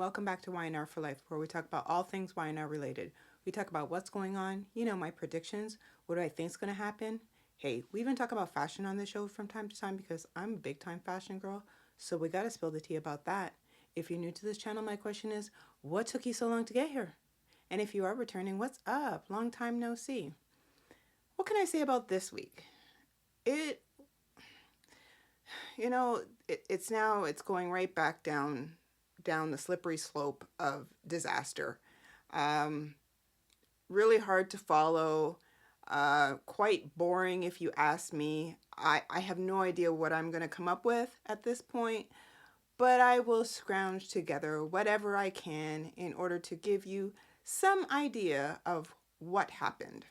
welcome back to Y&R For Life, where we talk about all things Y&R related. We talk about what's going on, my predictions, what do I think is going to happen. Hey, we even talk about fashion on the show from time to time because I'm a big time fashion girl, so we got to spill the tea about that. If you're new to this channel, my question is, what took you so long to get here? And if you are returning, what's up? Long time no see. What can I say about this week? It, it's going right back down the slippery slope of disaster. Um, really hard to follow, quite boring if you ask me. I have no idea what I'm going to come up with at this point, but I will scrounge together whatever I can in order to give you some idea of what happened.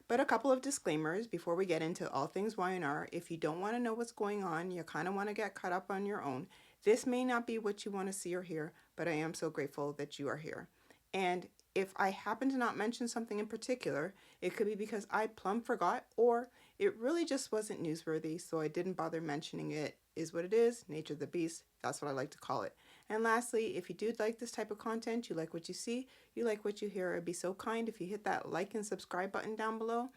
But a couple of disclaimers before we get into all things Y&R. If you don't want to know what's going on, you kind of want to get caught up on your own, this may not be what you want to see or hear, but I am so grateful that you are here. And if I happen to not mention something in particular, it could be because I plumb forgot, or it really just wasn't newsworthy, so I didn't bother mentioning it. Is what it is, nature of the beast, that's what I like to call it. And lastly, if you do like this type of content, you like what you see, you like what you hear, I'd be so kind if you hit that like and subscribe button down below,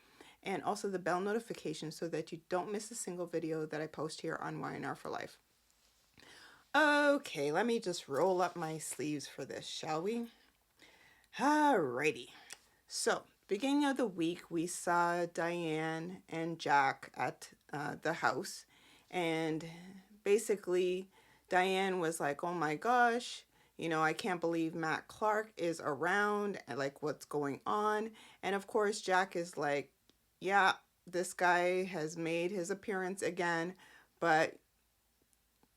and also the bell notification so that you don't miss a single video that I post here on Y&R For Life. Okay, let me just roll up my sleeves for this, shall we? Alrighty. So, beginning of the week, we saw Diane and Jack at the house, and basically Diane was like, oh my gosh, I can't believe Matt Clark is around, and like, what's going on? And of course Jack is like, yeah, this guy has made his appearance again, but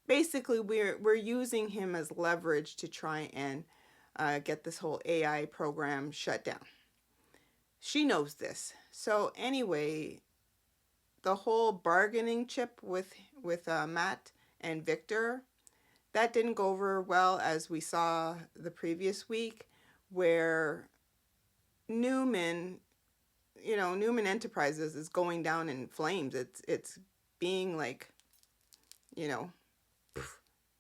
basically we're using him as leverage to try and get this whole AI program shut down. She knows this. So anyway, the whole bargaining chip with Matt and Victor, that didn't go over well, as we saw the previous week, where Newman Enterprises is going down in flames. It's being like,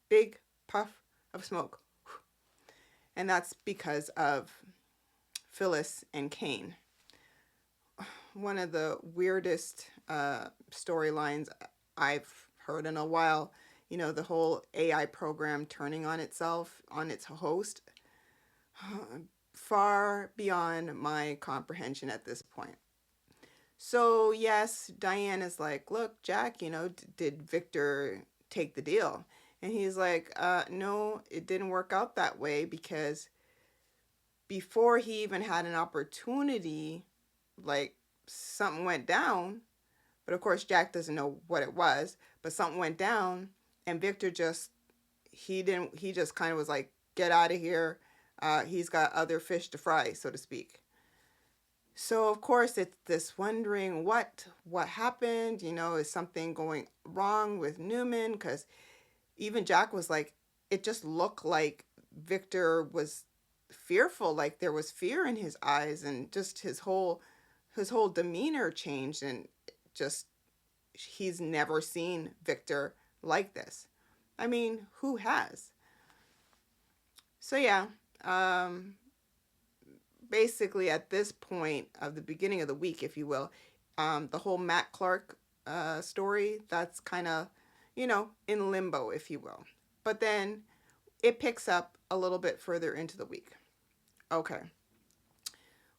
big puff of smoke. And that's because of Phyllis and Cane. One of the weirdest storylines I've heard in a while. The whole AI program turning on itself, on its host, far beyond my comprehension at this point. So yes, Diane is like, look, Jack, did Victor take the deal? And he's like, no, it didn't work out that way, because before he even had an opportunity, like, something went down. But of course Jack doesn't know what it was, but something went down, and Victor he just kind of was like, get out of here. He's got other fish to fry, so to speak. So of course it's this wondering what happened, is something going wrong with Newman? Because even Jack was like, it just looked like Victor was fearful, like there was fear in his eyes, and just his whole demeanor changed, and just, he's never seen Victor like this. I mean, who has? So yeah, basically at this point of the beginning of the week, if you will, the whole Matt Clark story, that's kind of, in limbo, if you will. But then it picks up a little bit further into the week. Okay.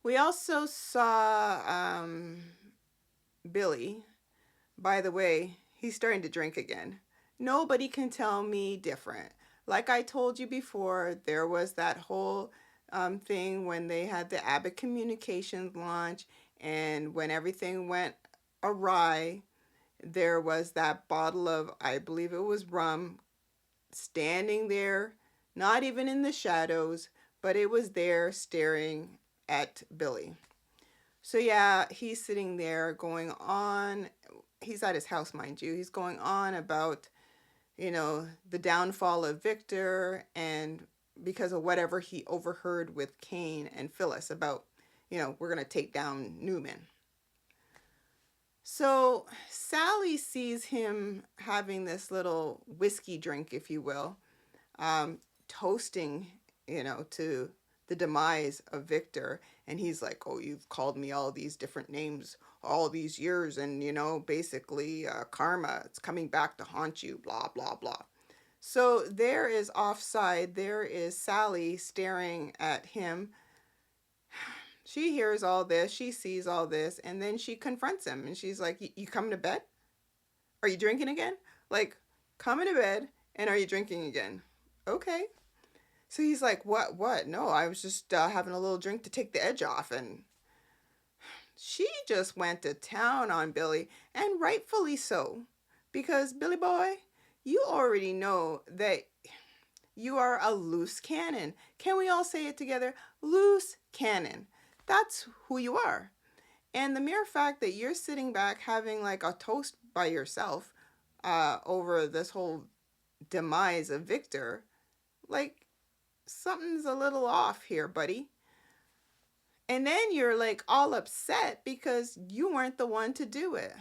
We also saw Billy. By the way, he's starting to drink again. Nobody can tell me different. Like I told you before, there was that whole thing when they had the Abbott Communications launch, and when everything went awry, there was that bottle of, I believe it was rum, standing there, not even in the shadows, but it was there staring at Billy. So yeah, he's sitting there going on. He's at his house, mind you. He's going on about, the downfall of Victor, and because of whatever he overheard with Cane and Phyllis about, we're going to take down Newman. So Sally sees him having this little whiskey drink, if you will, toasting, to the demise of Victor. And he's like, oh, you've called me all these different names all these years, and basically karma, it's coming back to haunt you, blah blah blah. So there is offside, there is Sally staring at him. She hears all this, she sees all this, and then she confronts him and she's like, you coming to bed? Are you drinking again? Like, coming to bed and are you drinking again? Okay. So he's like, what? No, I was just having a little drink to take the edge off. And she just went to town on Billy, and rightfully so. Because, Billy boy, you already know that you are a loose cannon. Can we all say it together? Loose cannon. That's who you are. And the mere fact that you're sitting back having like a toast by yourself over this whole demise of Victor, like, something's a little off here, buddy. And then you're like all upset because you weren't the one to do it.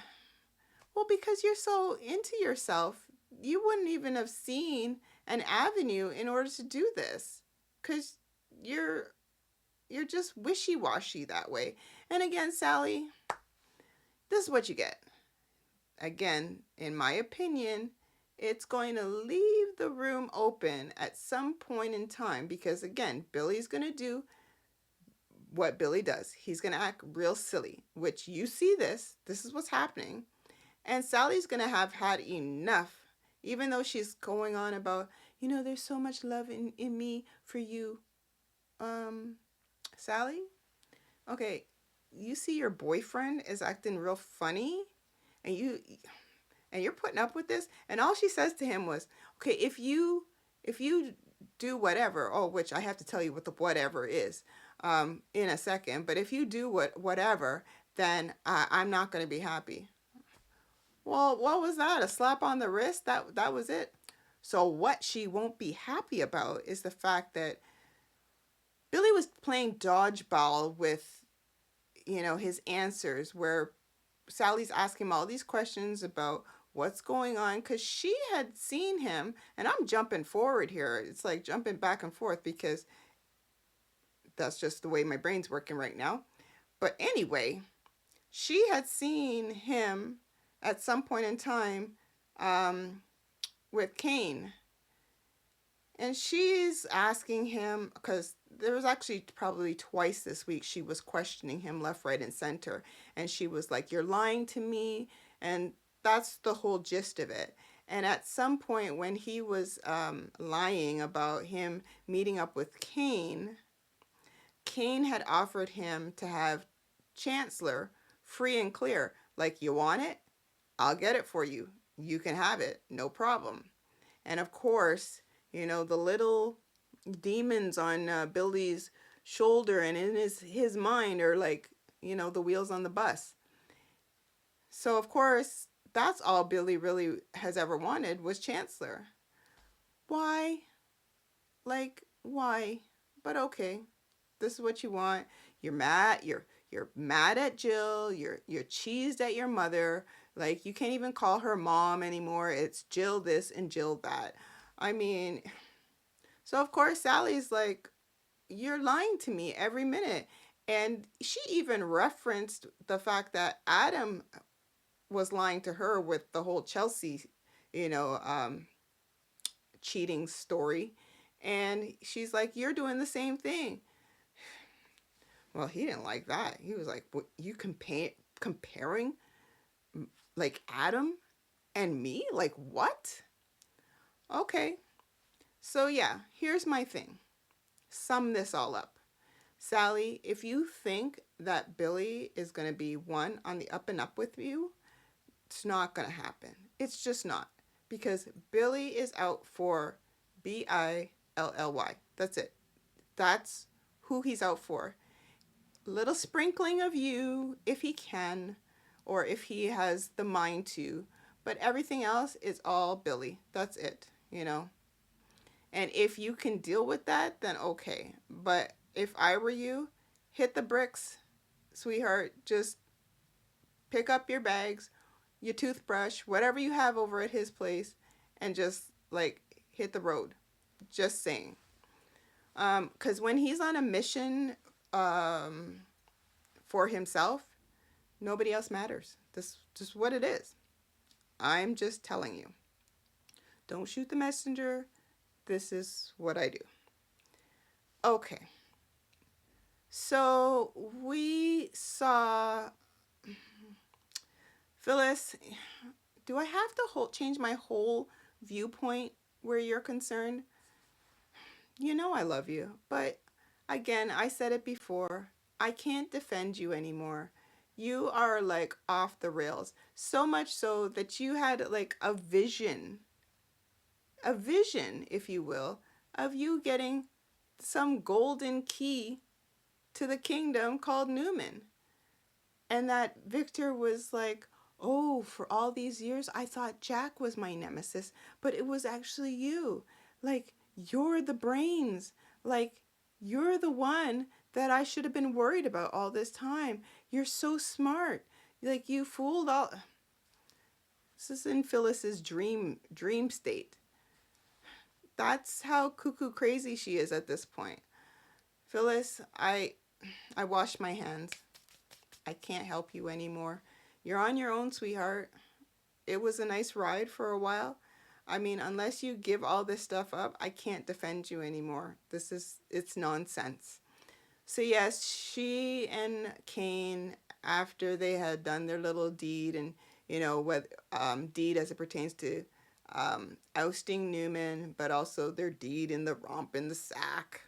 Well, because you're so into yourself, you wouldn't even have seen an avenue in order to do this. Because you're just wishy-washy that way. And again, Sally, this is what you get. Again, in my opinion, it's going to leave the room open at some point in time. Because again, Billy's going to do what Billy does. He's going to act real silly, which you see this is what's happening. And Sally's going to have had enough, even though she's going on about, there's so much love in me for you. Sally? Okay, you see your boyfriend is acting real funny and you're putting up with this, and all she says to him was, okay, if you do whatever, which I have to tell you what the whatever is in a second, but if you do whatever, then I'm not going to be happy. Well, what was that? A slap on the wrist? That was it. So what she won't be happy about is the fact that Billy was playing dodgeball with, his answers, where Sally's asking him all these questions about what's going on, because she had seen him, and I'm jumping forward here. It's like jumping back and forth because that's just the way my brain's working right now. But anyway, she had seen him at some point in time with Cane. And she's asking him, because there was actually probably twice this week she was questioning him left, right, and center. And she was like, you're lying to me. And that's the whole gist of it. And at some point when he was lying about him meeting up with Cane, Cane had offered him to have Chancellor free and clear. Like, you want it? I'll get it for you. You can have it. No problem. And of course, the little demons on Billy's shoulder and in his mind are like, the wheels on the bus. So of course, that's all Billy really has ever wanted was Chancellor. Why? Like, why? But okay, this is what you want. You're mad. You're mad at Jill. You're cheesed at your mother. Like, you can't even call her mom anymore. It's Jill this and Jill that. I mean, so of course Sally's like, you're lying to me every minute. And she even referenced the fact that Adam was lying to her with the whole Chelsea, cheating story. And she's like, you're doing the same thing. Well, he didn't like that. He was like, what, you comparing like Adam and me? Like, what? Okay. So yeah, here's my thing. Sum this all up. Sally, if you think that Billy is going to be one on the up and up with you, it's not going to happen. It's just not. Because Billy is out for Billy. That's it. That's who he's out for. Little sprinkling of you if he can, or if he has the mind to, but everything else is all Billy. That's it, And if you can deal with that, then okay. But if I were you, hit the bricks, sweetheart. Just pick up your bags, your toothbrush, whatever you have over at his place, and just like hit the road. Just saying. Because when he's on a mission um, for himself, nobody else matters. This just what it is. I'm just telling you. Don't shoot the messenger. This is what I do. Okay. So we saw Phyllis. Do I have to change my whole viewpoint where you're concerned? You know I love you, but again, I said it before. I can't defend you anymore. You are like off the rails. So much so that you had like a vision, if you will, of you getting some golden key to the kingdom called Newman. And that Victor was like, oh, for all these years, I thought Jack was my nemesis, but it was actually you. Like, you're the brains. Like, you're the one that I should have been worried about all this time. You're so smart. Like, you fooled all. This is in Phyllis's dream state. That's how cuckoo crazy she is at this point. Phyllis, I wash my hands. I can't help you anymore. You're on your own, sweetheart. It was a nice ride for a while. I mean, unless you give all this stuff up, I can't defend you anymore. It's nonsense. So yes, she and Cane, after they had done their little deed, and what deed as it pertains to ousting Newman, but also their deed in the romp in the sack.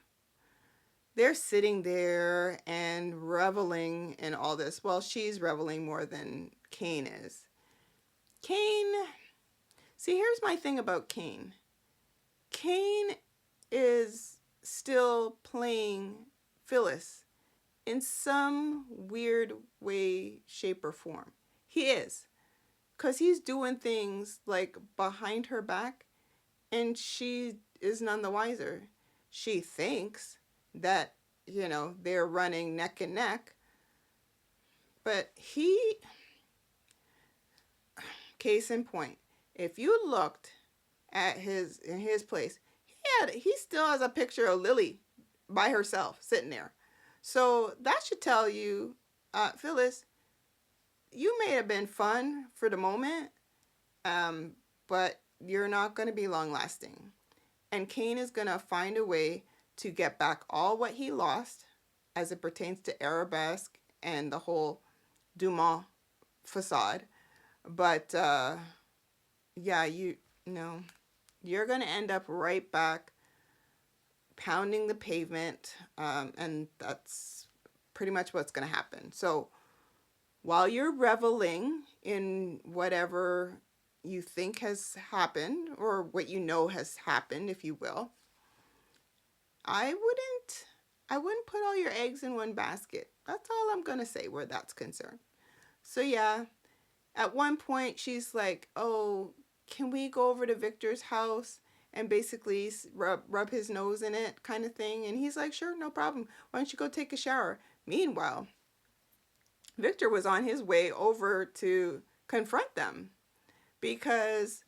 They're sitting there and reveling in all this. Well, she's reveling more than Cane is. Cane, see, here's my thing about Cane. Cane is still playing Phyllis in some weird way, shape, or form. He is. Because he's doing things like behind her back, and she is none the wiser. She thinks that, they're running neck and neck. But case in point, if you looked at in his place, he still has a picture of Lily by herself sitting there. So that should tell you, Phyllis, you may have been fun for the moment, but you're not going to be long lasting. And Cane is going to find a way to get back all what he lost as it pertains to Arabesque and the whole Dumas facade. But yeah, you're going to end up right back pounding the pavement, and that's pretty much what's going to happen. So while you're reveling in whatever you think has happened, or what has happened, if you will, I wouldn't put all your eggs in one basket. That's all I'm going to say where that's concerned. So yeah, at one point she's like, oh, can we go over to Victor's house and basically rub his nose in it, kind of thing? And he's like, sure, no problem. Why don't you go take a shower? Meanwhile, Victor was on his way over to confront them, because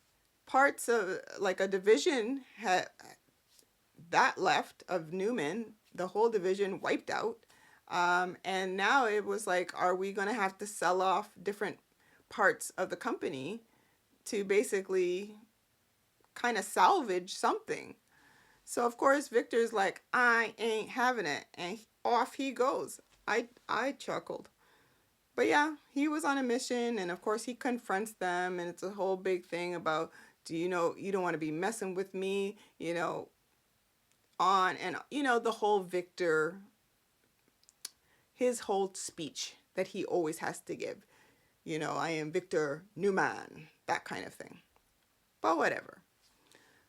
parts of like a division had that left of Newman, the whole division wiped out. And now it was like, are we going to have to sell off different parts of the company to basically kind of salvage something? So of course Victor's like, I ain't having it, and off he goes. I chuckled. But yeah, he was on a mission, and of course he confronts them, and it's a whole big thing about, do you know you don't want to be messing with me, on and the whole Victor, his whole speech that he always has to give. I am Victor Newman, that kind of thing. But whatever.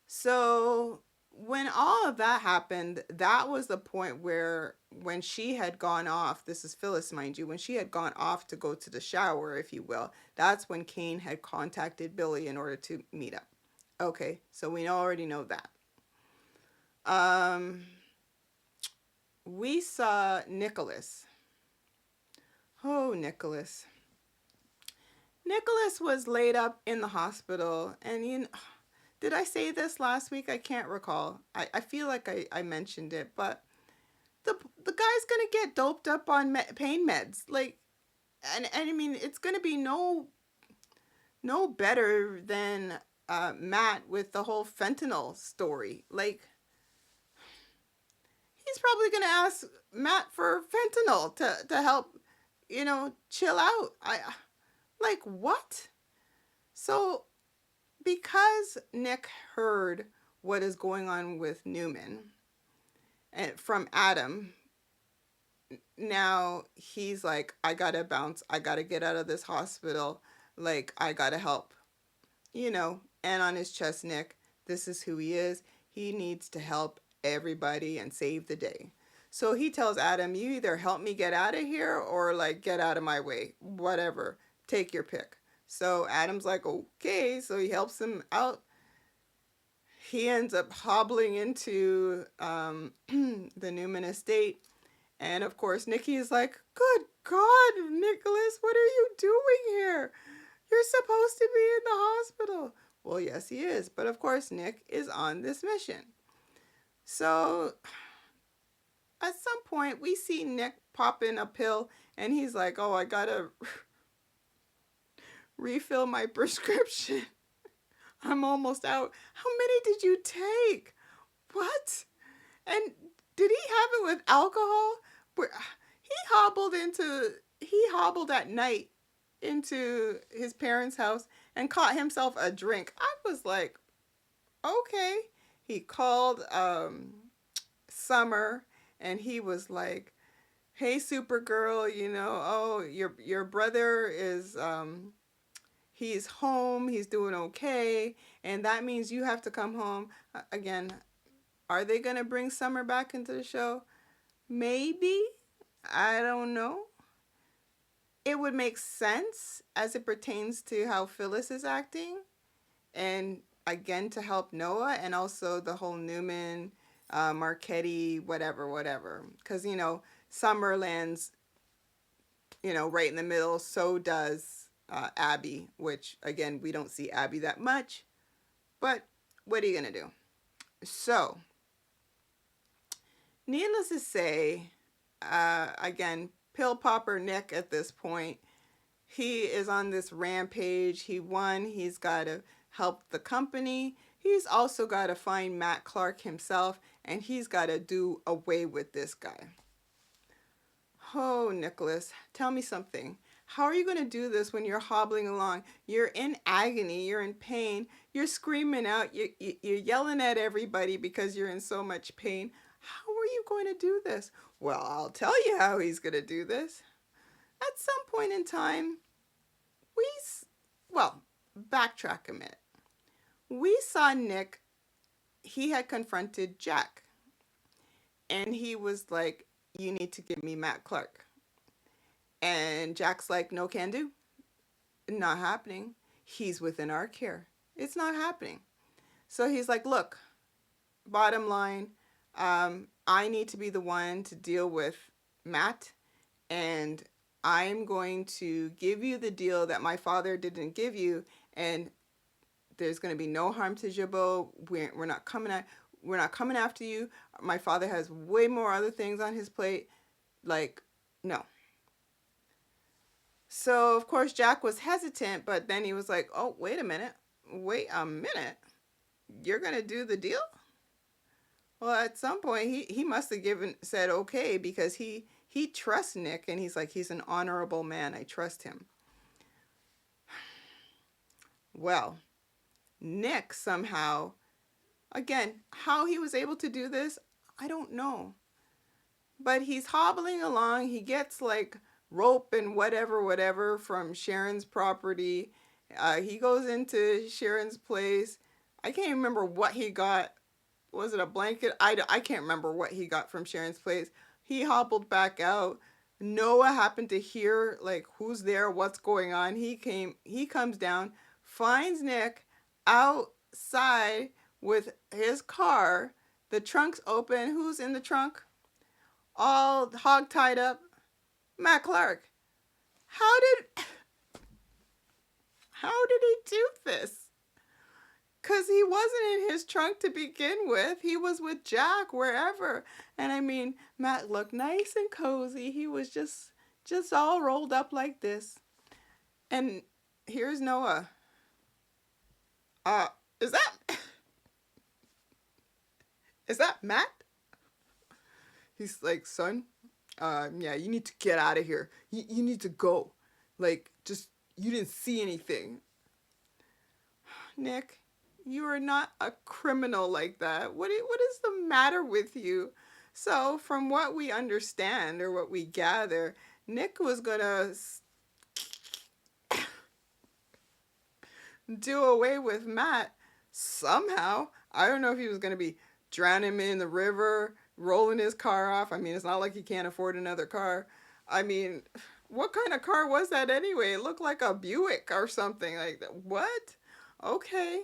So when all of that happened, that was the point where, when she had gone off, this is Phyllis, mind you, when she had gone off to go to the shower, if you will, that's when Cane had contacted Billy in order to meet up. Okay, so we already know that. We saw Nicholas. Oh, Nicholas. Nicholas was laid up in the hospital, and did I say this last week? I can't recall. I feel like I mentioned it, but the guy's gonna get doped up on pain meds, like, and I mean, it's gonna be no better than Matt with the whole fentanyl story. Like, he's probably gonna ask Matt for fentanyl to help, chill out. I like, what? So because Nick heard what is going on with Newman and from Adam, now he's like, I gotta bounce. I gotta get out of this hospital. Like, I gotta help, and on his chest, Nick, this is who he is. He needs to help everybody and save the day. So he tells Adam, you either help me get out of here or like get out of my way, whatever, take your pick. So Adam's like, okay. So he helps him out. He ends up hobbling into the Newman estate. And of course, Nikki is like, good God, Nicholas, what are you doing here? You're supposed to be in the hospital. Well, yes, he is. But of course, Nick is on this mission. So at some point, we see Nick pop in a pill and he's like, oh, I gotta refill my prescription. I'm almost out. How many did you take? What? And did he have it with alcohol? He hobbled at night into his parents' house and caught himself a drink. I was like, okay. He called Summer and he was like, hey, Supergirl, oh, your brother is he's home, he's doing okay, and that means you have to come home. Again, are they gonna bring Summer back into the show? Maybe. I don't know. It would make sense as it pertains to how Phyllis is acting, and again to help Noah, and also the whole Newman, Marchetti, whatever. Because Summer lands, right in the middle. So does Abby, which again we don't see Abby that much, but what are you gonna do? So, needless to say, again, pill popper Nick at this point, he is on this rampage. He won. He's got to help the company. He's also got to find Matt Clark himself, and he's got to do away with this guy. Oh, Nicholas, tell me something. How are you going to do this when you're hobbling along? You're in agony. You're in pain. You're screaming out. You're yelling at everybody because you're in so much pain. How are you going to do this? Well, I'll tell you how he's going to do this. At some point in time, backtrack a minute. We saw Nick, he had confronted Jack. And he was like, you need to give me Matt Clark. And Jack's like, no can do. Not happening. He's within our care. It's not happening. So he's like, look, bottom line, I need to be the one to deal with Matt, and I'm going to give you the deal that my father didn't give you, and there's going to be no harm to Jabot. We're not coming after you. My father has way more other things on his plate. Like, no. So, of course, Jack was hesitant, but then he was like, oh, wait a minute. You're going to do the deal? Well, at some point, he must have said okay, because he trusts Nick, and he's like, he's an honorable man. I trust him. Well, Nick somehow, again, how he was able to do this, I don't know. But he's hobbling along. He gets like rope and whatever from Sharon's property. He goes into Sharon's place. I can't remember what he got. Was it a blanket? I can't remember what he got from Sharon's place. He hobbled back out. Noah happened to hear, like, who's there, what's going on. He comes down, finds Nick outside with his car. The trunk's open. Who's in the trunk? All hog tied up. Matt Clark. How did he do this? because he wasn't in his trunk to begin with. He was with Jack wherever. And I mean, Matt looked nice and cozy. He was just all rolled up like this. And here's Noah. Uh, is that is that Matt? He's like, son, yeah, you need to get out of here. You need to go. Like, just, you didn't see anything. Nick, you are not a criminal like that. What is the matter with you? So, from what we understand or what we gather, Nick was gonna do away with Matt somehow. I don't know if he was gonna be drowning him in the river, rolling his car off. I mean, it's not like he can't afford another car. I mean, what kind of car was that anyway? It looked like a Buick or something like that. What? Okay.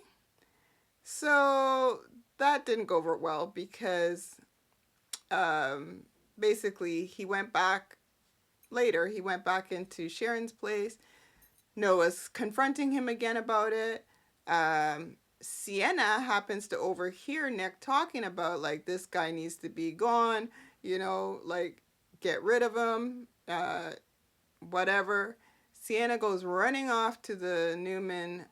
So that didn't go over well because basically he went back later. He went back into Sharon's place. Noah's confronting him again about it. Sienna happens to overhear Nick talking about, like, this guy needs to be gone, like, get rid of him, whatever. Sienna goes running off to the Newman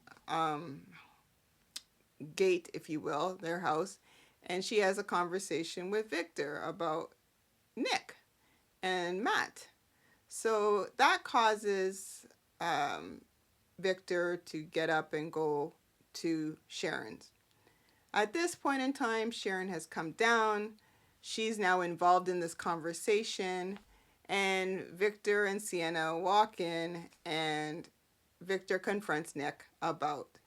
gate, if you will, their house, and she has a conversation with Victor about Nick and Matt. So that causes Victor to get up and go to Sharon's. At this point in time, Sharon has come down. She's now involved in this conversation, and Victor and Sienna walk in, and Victor confronts Nick about,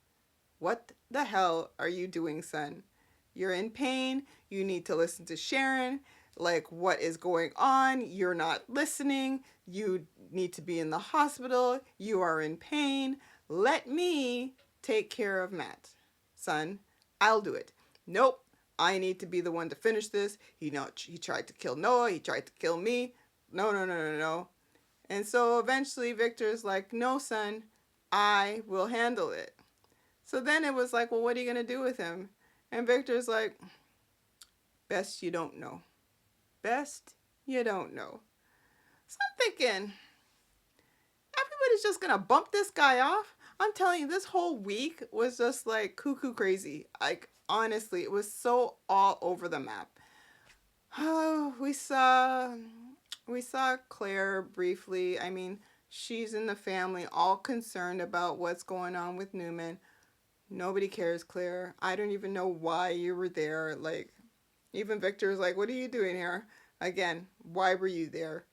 what the hell are you doing, son? You're in pain. You need to listen to Sharon. Like, what is going on? You're not listening. You need to be in the hospital. You are in pain. Let me take care of Matt. Son, I'll do it. Nope. I need to be the one to finish this. He tried to kill Noah. He tried to kill me. No. And so eventually Victor's like, no, son, I will handle it. So then it was like, well, what are you going to do with him? And Victor's like, best you don't know. Best you don't know. So I'm thinking, everybody's just going to bump this guy off? I'm telling you, this whole week was just like cuckoo crazy. Like, honestly, it was so all over the map. Oh, we saw Claire briefly. I mean, she's in the family, all concerned about what's going on with Newman. Nobody cares, Claire. I don't even know why you were there. Like, even Victor's like, what are you doing here? Again, why were you there?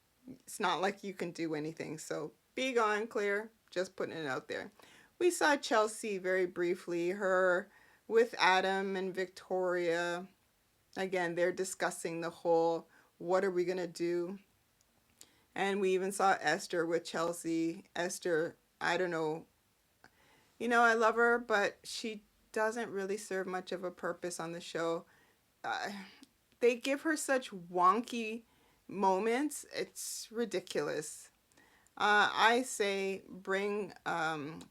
It's not like you can do anything. So be gone, Claire. Just putting it out there. We saw Chelsea very briefly, her with Adam and Victoria. Again, they're discussing the whole, what are we going to do? And we even saw Esther with Chelsea. Esther, I don't know. I love her, but she doesn't really serve much of a purpose on the show. They give her such wonky moments. It's ridiculous. I say bring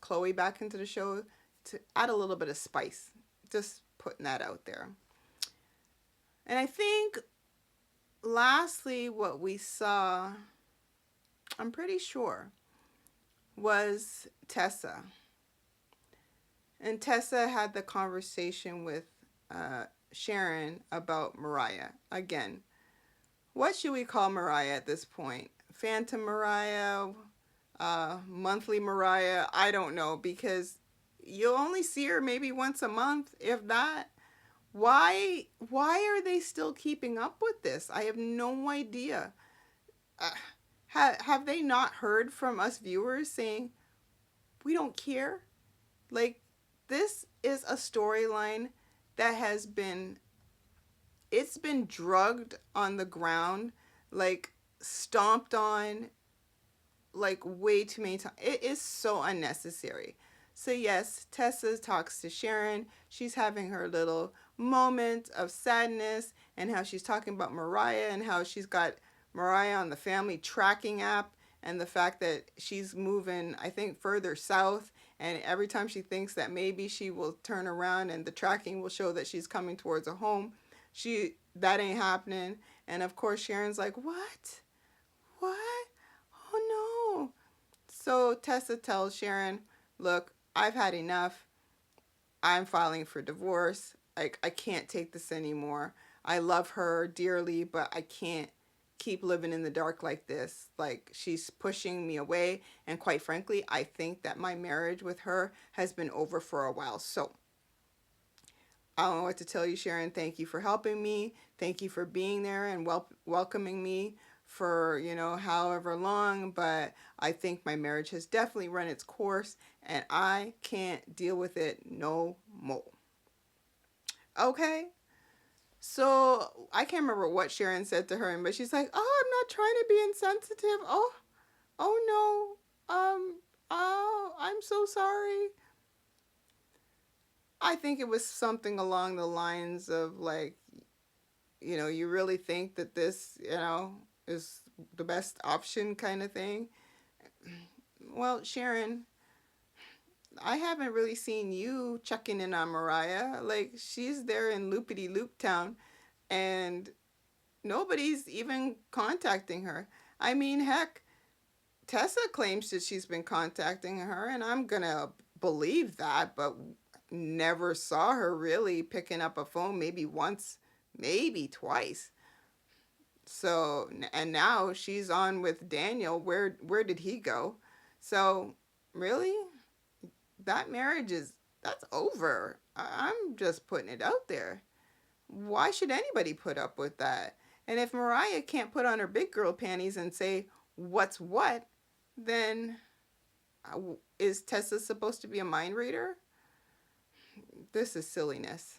Chloe back into the show to add a little bit of spice. Just putting that out there. And I think lastly what we saw, I'm pretty sure, was Tessa. And Tessa had the conversation with Sharon about Mariah. Again, what should we call Mariah at this point? Phantom Mariah, monthly Mariah? I don't know, because you'll only see her maybe once a month, if that. Why are they still keeping up with this? I have no idea. Have they not heard from us viewers saying, we don't care? Like, this is a storyline that has been, it's been drugged on the ground, like stomped on, like way too many times. It is so unnecessary. So yes, Tessa talks to Sharon. She's having her little moment of sadness, and how she's talking about Mariah, and how she's got Mariah on the family tracking app, and the fact that she's moving, I think, further south, And every time she thinks that maybe she will turn around and the tracking will show that she's coming towards a home, that ain't happening. And of course Sharon's like, what? What? Oh no. So Tessa tells Sharon, look, I've had enough. I'm filing for divorce. Like, I can't take this anymore. I love her dearly, but I can't keep living in the dark like this. Like, she's pushing me away. And quite frankly, I think that my marriage with her has been over for a while. So I don't know what to tell you, Sharon. Thank you for helping me. Thank you for being there and welcoming me for, however long. But I think my marriage has definitely run its course and I can't deal with it no more. Okay? So I can't remember what Sharon said to her, but she's like, oh, I'm not trying to be insensitive. Oh no. Oh, I'm so sorry. I think it was something along the lines of like, you really think that this, is the best option kind of thing. Well, Sharon, I haven't really seen you checking in on Mariah. Like, she's there in Loopity Loop Town and nobody's even contacting her. I mean, heck, Tessa claims that she's been contacting her, and I'm gonna believe that, but never saw her really picking up a phone, maybe once, maybe twice. So, and now she's on with Daniel. Where did he go? So, really? That marriage that's over. I'm just putting it out there. Why should anybody put up with that? And if Mariah can't put on her big girl panties and say what's what, then is Tessa supposed to be a mind reader? This is silliness.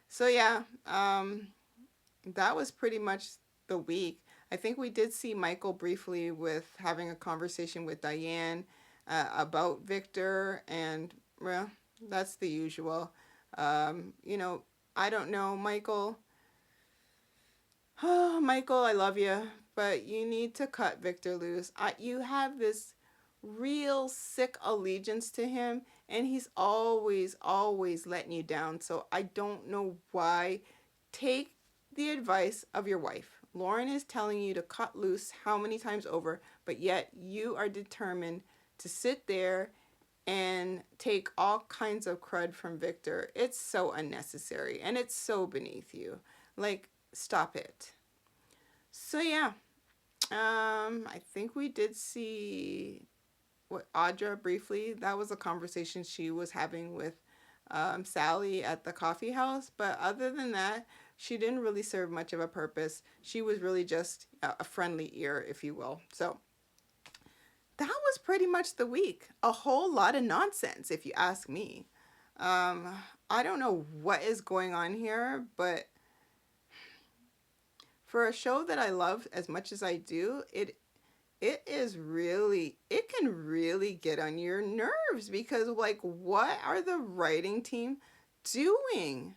So yeah, that was pretty much the week. I think we did see Michael briefly with having a conversation with Diane about Victor, and well, that's the usual. I don't know, Michael. Oh, Michael, I love you, but you need to cut Victor loose. You have this real sick allegiance to him, and he's always, always letting you down. So I don't know why. Take the advice of your wife. Lauren is telling you to cut loose how many times over, but yet you are determined to sit there and take all kinds of crud from Victor. It's so unnecessary and it's so beneath you. Like, stop it. So yeah, I think we did see what Audra briefly. That was a conversation she was having with Sally at the coffee house. But other than that, she didn't really serve much of a purpose. She was really just a friendly ear, if you will. So that was pretty much the week. A whole lot of nonsense, if you ask me. I don't know what is going on here, but for a show that I love as much as I do, it can really get on your nerves because, like, what are the writing team doing?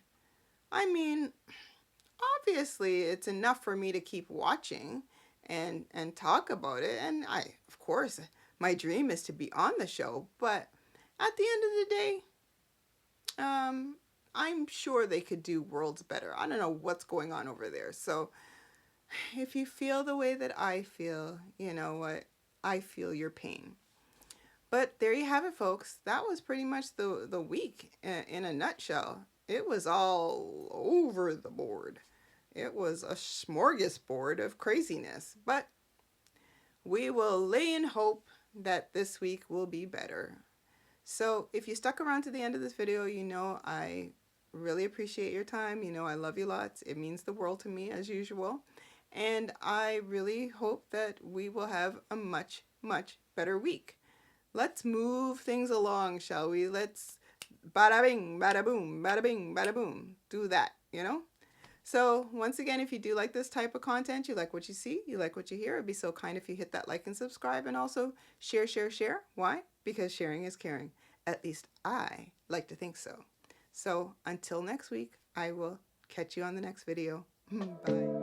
I mean, obviously it's enough for me to keep watching and talk about it, and of course my dream is to be on the show, but at the end of the day, I'm sure they could do worlds better. I don't know what's going on over there. So if you feel the way that I feel, you know what? I feel your pain. But there you have it, folks. That was pretty much the week in a nutshell. It was all over the board. It was a smorgasbord of craziness. But we will lay in hope that this week will be better. So if you stuck around to the end of this video, you know I really appreciate your time. You know I love you lots. It means the world to me as usual. And I really hope that we will have a much, much better week. Let's move things along, shall we? Let's bada bing, bada boom, bada bing, bada boom. Do that, you know? So once again, if you do like this type of content, you like what you see, you like what you hear, it'd be so kind if you hit that like and subscribe, and also share, share, share. Why? Because sharing is caring. At least I like to think so. So until next week, I will catch you on the next video. Bye.